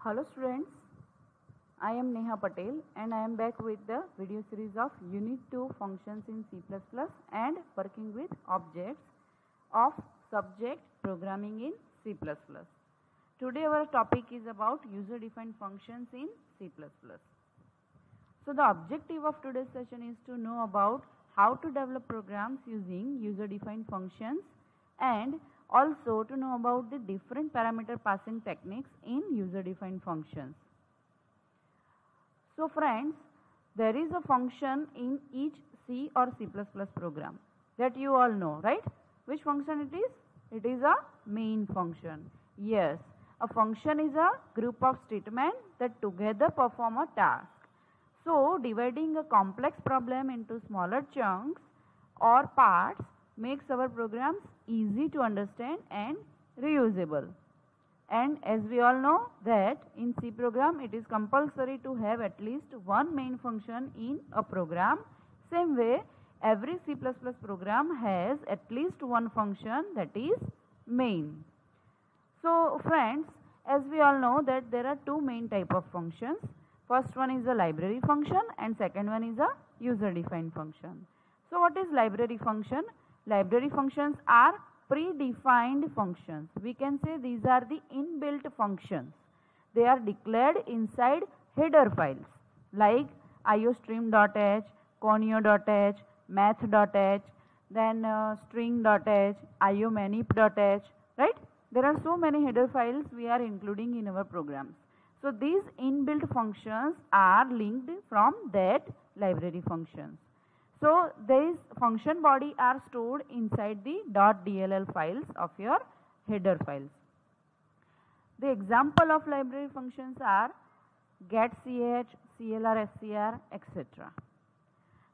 Hello students, I am Neha Patel and I am back with the video series of Unit 2 Functions in C++ and working with objects of subject programming in C++. Today our topic is about user defined functions in C++. So the objective of today's session is to know about how to develop programs using user defined functions and also to know about the different parameter passing techniques in user defined functions. So friends, there is a function in each C or C++ program that you all know, right? Which function it is? It is a main function. Yes, a function is a group of statements that together perform a task. So dividing a complex problem into smaller chunks or parts makes our programs easy to understand and reusable. And as we all know that in C program it is compulsory to have at least one main function in a program. Same way every C++ program has at least one function that is main. So friends, as we all know that there are two main type of functions. First one is a library function and second one is a user defined function. So what is library function? Library functions are predefined functions. We can say these are the inbuilt functions. They are declared inside header files like iostream.h, conio.h, math.h, then string.h, iomanip.h, right? There are so many header files we are including in our programs. So these inbuilt functions are linked from that library functions. So these function body are stored inside the .dll files of your header files. The example of library functions are getch, clr, scr, etc.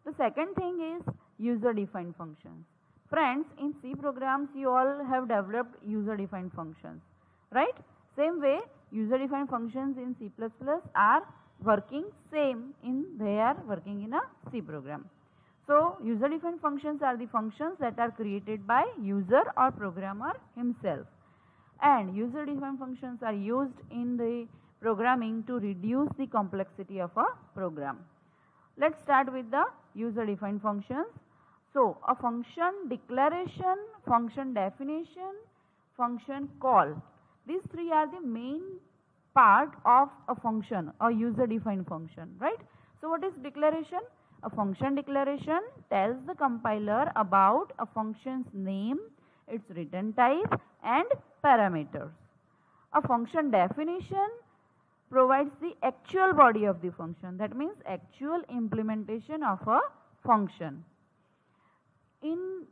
The second thing is user defined functions. Friends, in C programs you all have developed user defined functions, right? Same way user defined functions in C++ are working same in they are working in a C program. So user defined functions are the functions that are created by user or programmer himself, and user defined functions are used in the programming to reduce the complexity of a program. Let's start with the user defined functions. So a function declaration, function definition, function call, these three are the main part of a function, a user defined function, right? So what is declaration? A function declaration tells the compiler about a function's name, its return type and parameters. A function definition provides the actual body of the function, that means actual implementation of a function. In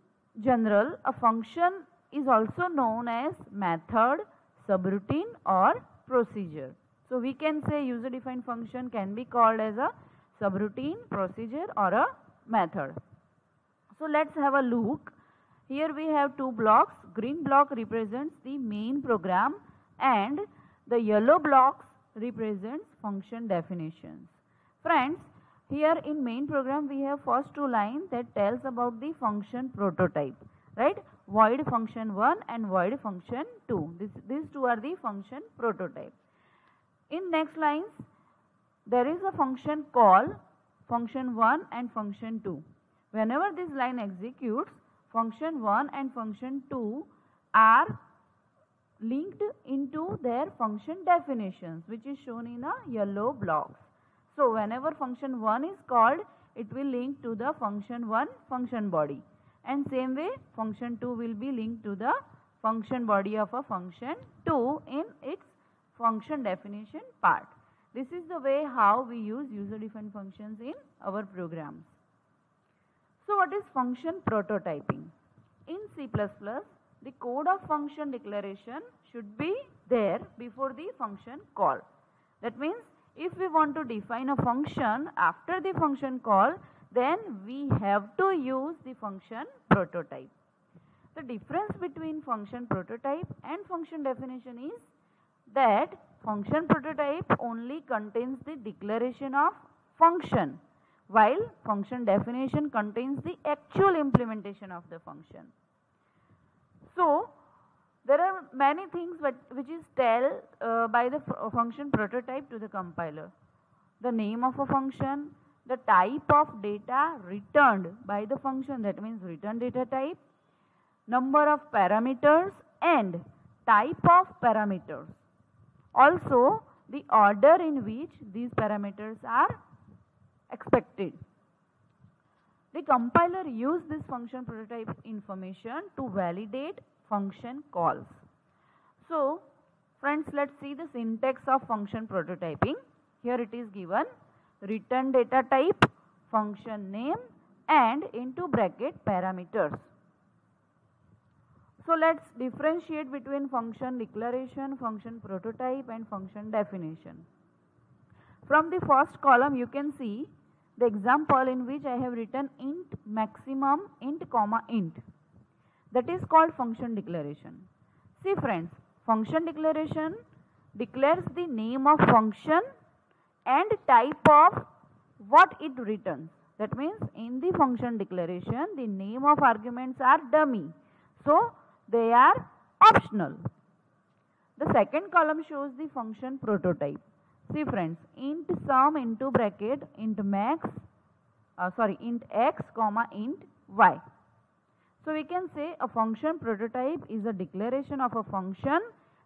general, a function is also known as method, subroutine or procedure. So we can say user defined function can be called as a subroutine, procedure or a method. So let's have a look. Here we have two blocks. Green block represents the main program and the yellow blocks represents function definitions. Friends, here in main program we have first two lines that tells about the function prototype, right? Void function 1 and void function 2. These two are the function prototype. In next lines there is a function call, function 1 and function 2. Whenever this line executes, function 1 and function 2 are linked into their function definitions, which is shown in a yellow blocks. So whenever function 1 is called, it will link to the function 1 function body, and same way function 2 will be linked to the function body of a function 2 in its function definition part. This is the way how we use user defined functions in our programs. So what is function prototyping? In C++, the code of function declaration should be there before the function call. That means if we want to define a function after the function call, then we have to use the function prototype. The difference between function prototype and function definition is that function prototype only contains the declaration of function, while function definition contains the actual implementation of the function. So There are many things which is tell by the function prototype to the compiler. The name of a function, the type of data returned by the function, that means return data type, number of parameters and type of parameters. Also the order in which these parameters are expected. The compiler uses this function prototype information to validate function calls. So friends, let's see the syntax of function prototyping. Here it is given: return data type, function name and into bracket parameters. So let's differentiate between function declaration, function prototype and function definition. From the first column you can see the example in which I have written int maximum int comma int. That is called function declaration. See friends, function declaration declares the name of function and type of what it returns. That means in the function declaration the name of arguments are dummy, so they are optional. The second column shows the function prototype. See friends, int sum into bracket int x comma int y. So we can say a function prototype is a declaration of a function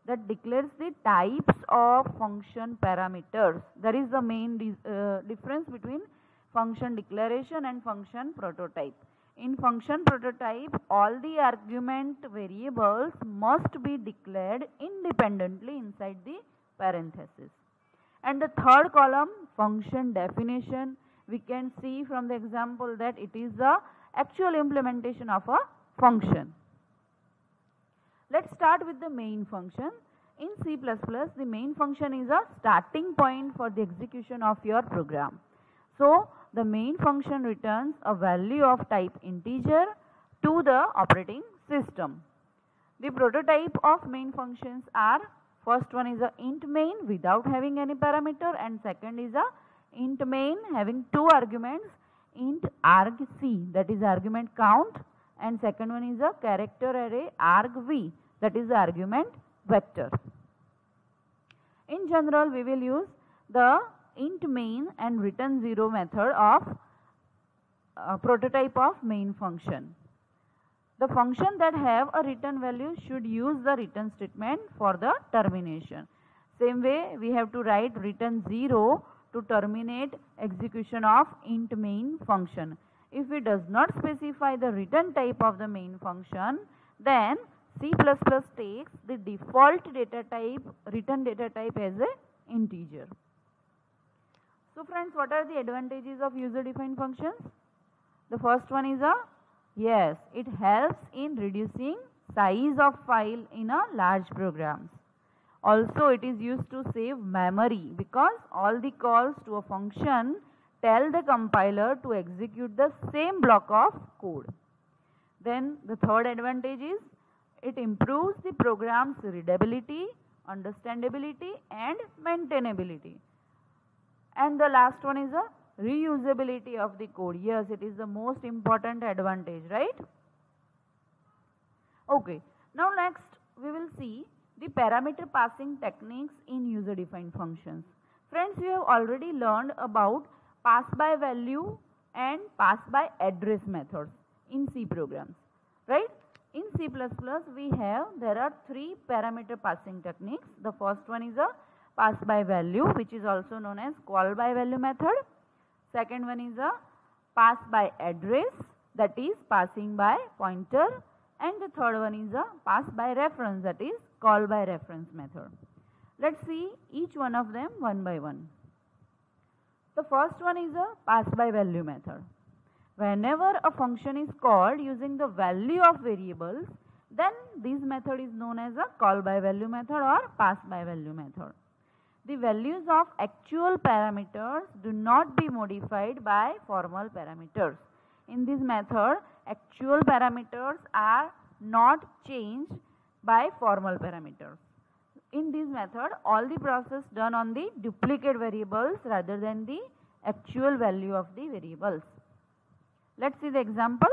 that declares the types of function parameters. That is the main difference between function declaration and function prototype. In function prototype, all the argument variables must be declared independently inside the parenthesis. And the third column, function definition, we can see from the example that it is the actual implementation of a function. Let's start with the main function. In C++, the main function is a starting point for the execution of your program. So the main function returns a value of type integer to the operating system. The prototype of main functions are: first one is a int main without having any parameter, and second is a int main having two arguments, int argc, that is argument count, and second one is a character array argv, that is the argument vector. In general, we will use the int main and return 0 method of prototype of main function. The function that have a return value should use the return statement for the termination. Same way, we have to write return 0 to terminate execution of int main function. If it does not specify the return type of the main function, then C++ takes the default data type, return data type as a integer. So friends, what are the advantages of user-defined functions? The first one is it helps in reducing size of file in a large programs. Also, it is used to save memory because all the calls to a function tell the compiler to execute the same block of code. Then the third advantage is it improves the program's readability, understandability and maintainability. And the last one is a reusability of the code. Yes, it is the most important advantage, right? Okay, now next we will see the parameter passing techniques in user-defined functions. Friends, we have already learned about pass by value and pass by address methods in C programs, right? In C++, there are three parameter passing techniques. The first one is a pass by value, which is also known as call by value method. Second one is a pass by address, that is passing by pointer. And the third one is a pass by reference, that is call by reference method. Let's see each one of them one by one. The first one is a pass by value method. Whenever a function is called using the value of variables, then this method is known as a call by value method or pass by value method. The values of actual parameters do not be modified by formal parameters. In this method, actual parameters are not changed by formal parameters. In this method, all the process done on the duplicate variables rather than the actual value of the variables. Let's see the example.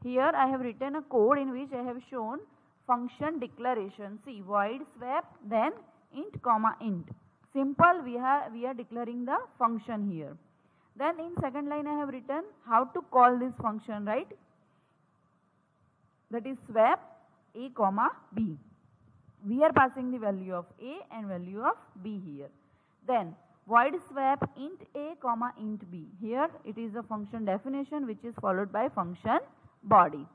Here I have written a code in which I have shown function declaration. See, void swap, then int comma int. Simple, we are declaring the function here. Then in second line I have written how to call this function, right? That is swap a comma b. We are passing the value of a and value of b here. Then void swap int a comma int b. Here it is a function definition which is followed by function body.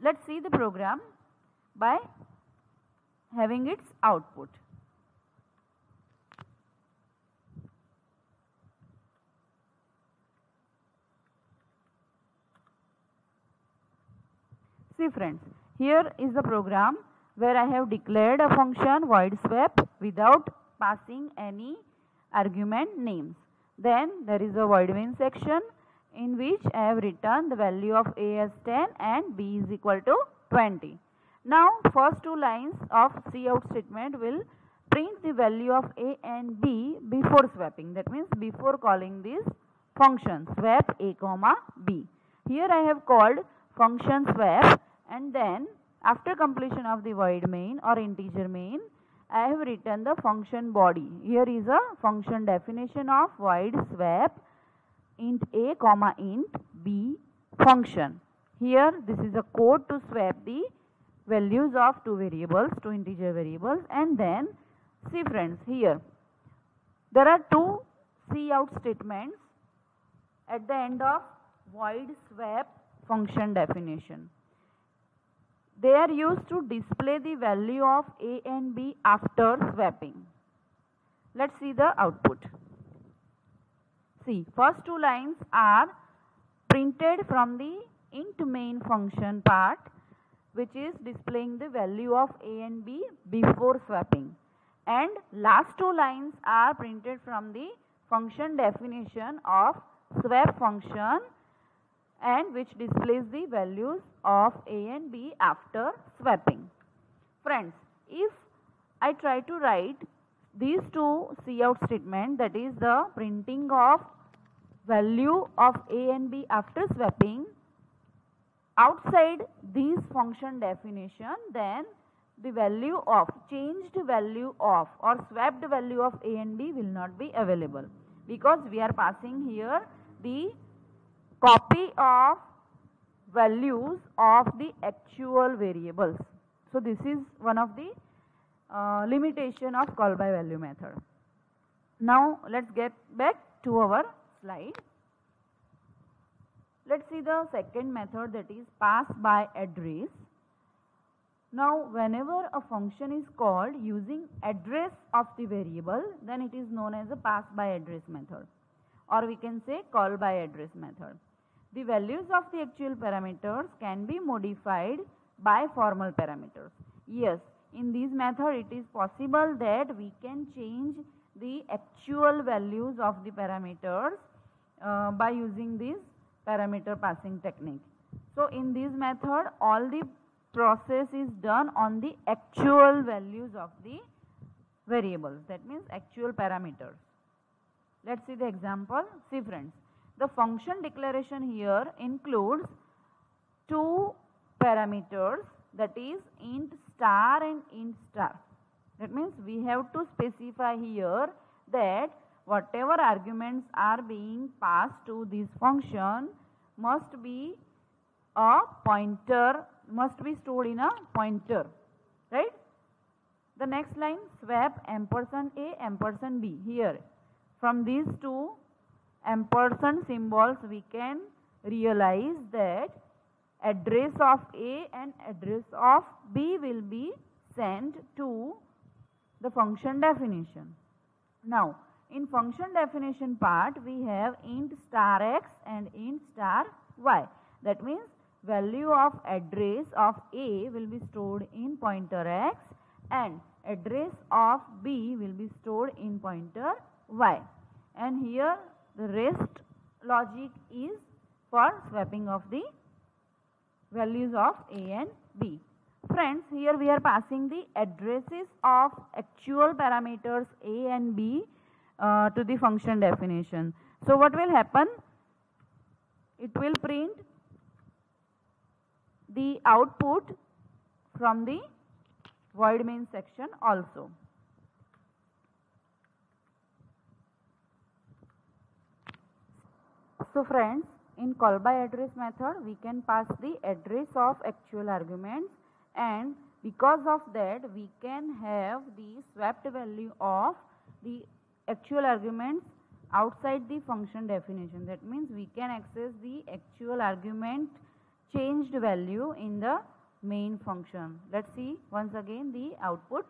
Let's see the program by having its output. See friends, here is the program where I have declared a function void swap without passing any argument names. Then there is a void main section in which I have written the value of a as 10 and b is equal to 20. Now first two lines of cout statement will print the value of a and b before swapping. That means before calling this function swap a comma b. Here I have called function swap, and then after completion of the void main or integer main, I have written the function body. Here is a function definition of void swap int a comma int b function. Here this is a code to swap the values of two variables, two integer variables, and then see friends, here there are two cout statements at the end of void swap function definition. They are used to display the value of a and b after swapping. Let's see the output. See, first two lines are printed from the int main function part, which is displaying the value of a and b before swapping, and last two lines are printed from the function definition of swap function, and which displays the values of a and b after swapping. Friends, if I try to write these two cout statements, that is the printing of value of a and b after swapping outside these function definition, then the value of changed value of or swapped value of a and b will not be available, because we are passing here the copy of values of the actual variables. So this is one of the limitation of call by value method. Now let's get back to our slide. Let's see the second method, that is pass by address. Now whenever a function is called using address of the variable, then it is known as a pass by address method, or we can say call by address method. The values of the actual parameters can be modified by formal parameters. Yes, in this method it is possible that we can change the actual values of the parameters by using this parameter passing technique. So in this method all the process is done on the actual values of the variables, that means actual parameters. Let's see the example. See friends, the function declaration here includes two parameters, that is int star and int star. That means we have to specify here that whatever arguments are being passed to this function must be a pointer, must be stored in a pointer, right? The next line, swap ampersand a ampersand b. Here from these two ampersand symbols we can realize that address of a and address of b will be sent to the function definition. Now in function definition part we have int star x and int star y. That means value of address of a will be stored in pointer x and address of b will be stored in pointer y, and here the rest logic is for swapping of the values of a and b. Friends, here we are passing the addresses of actual parameters a and b to the function definition. So what will happen? It will print the output from the void main section also. So friends, in call by address method we can pass the address of actual arguments, and because of that we can have the swapped value of the actual arguments outside the function definition. That means we can access the actual argument changed value in the main function. Let's see once again the output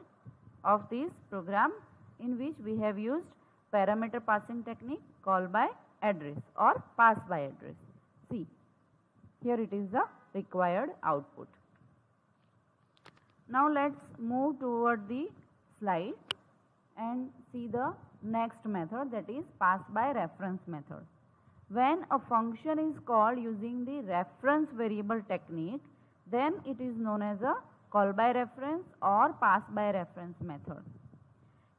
of this program in which we have used parameter passing technique, call by address or pass by address. See, here it is the required output. Now let's move toward the slide and see the next method, that is pass by reference method. When a function is called using the reference variable technique, then it is known as a call by reference or pass by reference method.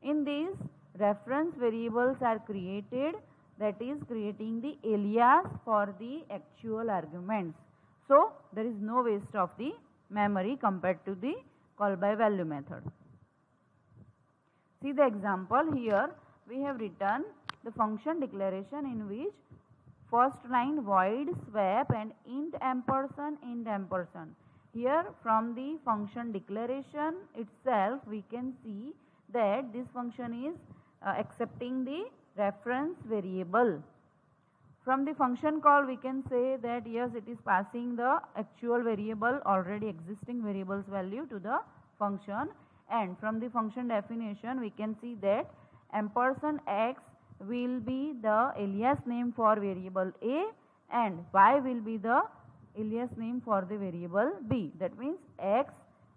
In these, reference variables are created, that is creating the alias for the actual arguments. So there is no waste of the memory compared to the call by value method. See the example here. We have written the function declaration in which first line void swap and int ampersand. Here from the function declaration itself we can see that this function is accepting the reference variable. From the function call we can say that yes, it is passing the actual variable, already existing variables value to the function, and from the function definition we can see that ampersand x will be the alias name for variable A and y will be the alias name for the variable B. That means x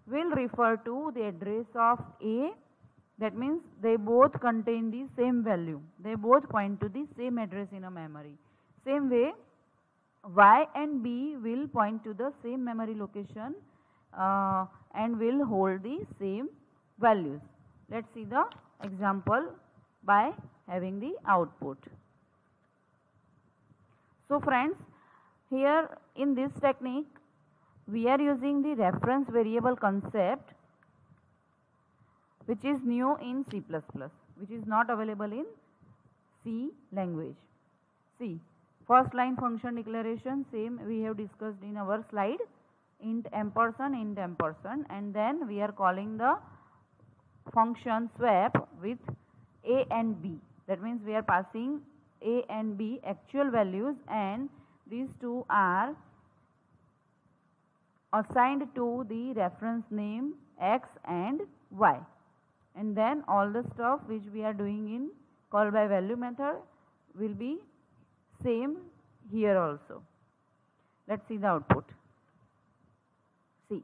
will refer to the address of A. That means they both contain the same value. They both point to the same address in a memory. Same way, y and B will point to the same memory location and will hold the same values. Let's see the example by having the output. So friends, here in this technique we are using the reference variable concept, which is new in C++, which is not available in C language. See, first line function declaration, same we have discussed in our slide, int ampersand, and then we are calling the function swap with A and B. That means we are passing A and B actual values, and these two are assigned to the reference name x and y. And then all the stuff which we are doing in call by value method will be same here also. Let's see the output. See,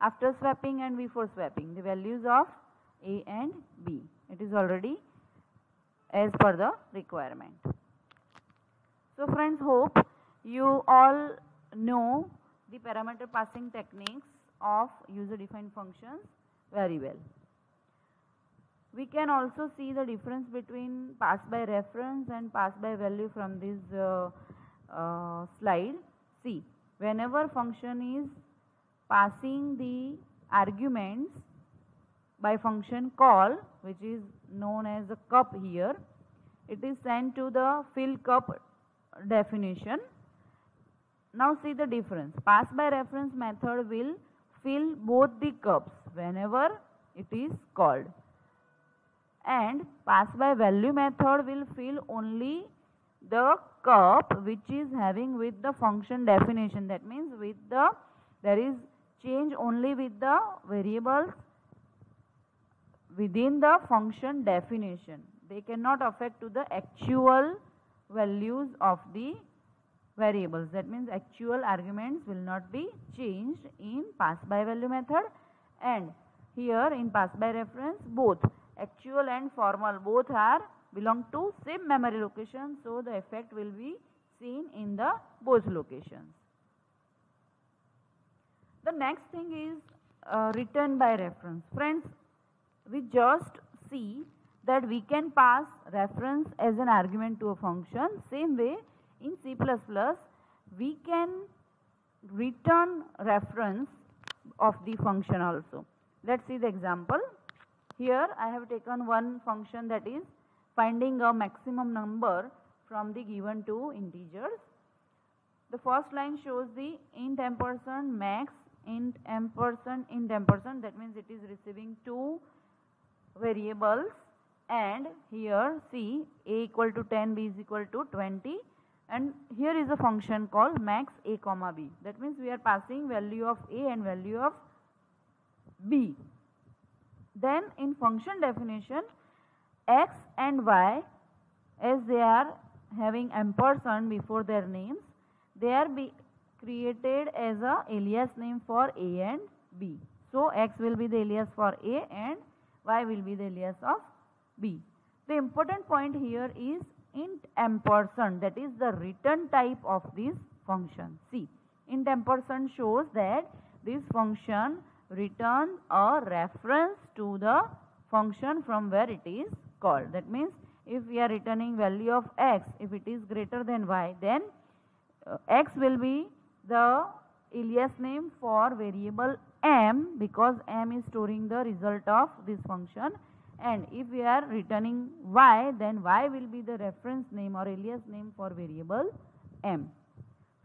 after swapping and before swapping, the values of A and B, it is already as per the requirement. So friends, hope you all know the parameter passing techniques of user defined functions very well. We can also see the difference between pass by reference and pass by value from this slide. See, whenever function is passing the arguments by function call, which is known as a cup here, it is sent to the fill cup definition. Now see the difference. Pass by reference method will fill both the cups whenever it is called, and pass by value method will fill only the cup which is having with the function definition. That means with the there is change only with the variables within the function definition. They cannot affect to the actual values of the variables. That means actual arguments will not be changed in pass by value method, and here in pass by reference both actual and formal both are belong to same memory location, so the effect will be seen in the both locations. The next thing is return by reference. Friends, we just see that we can pass reference as an argument to a function. Same way in C++ we can return reference of the function also. Let's see the example. Here I have taken one function, that is finding a maximum number from the given two integers. The first line shows the int ampersand max, int ampersand, that means it is receiving two variables, and here see a equal to 10, b is equal to 20, and here is a function called max a comma b. That means we are passing value of a and value of b. Then in function definition, x and y, as they are having ampersand before their names, they are created as a alias name for a and b. So x will be the alias for a and y will be the alias of b. The important point here is int ampersand, that is the return type of this function. See, int ampersand shows that this function returns a reference to the function from where it is called. That means if we are returning value of x, if it is greater than y, then x will be the alias name for variable m, because m is storing the result of this function, and if we are returning y, then y will be the reference name or alias name for variable m.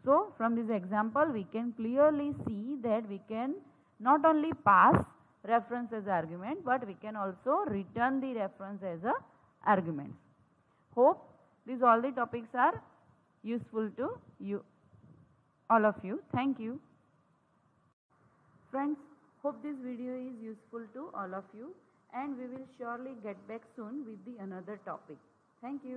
So from this example we can clearly see that we can not only pass reference as argument, but we can also return the reference as a argument. Hope these all the topics are useful to you, all of you. Thank you. Friends, hope this video is useful to all of you, and we will surely get back soon with the another topic. Thank you.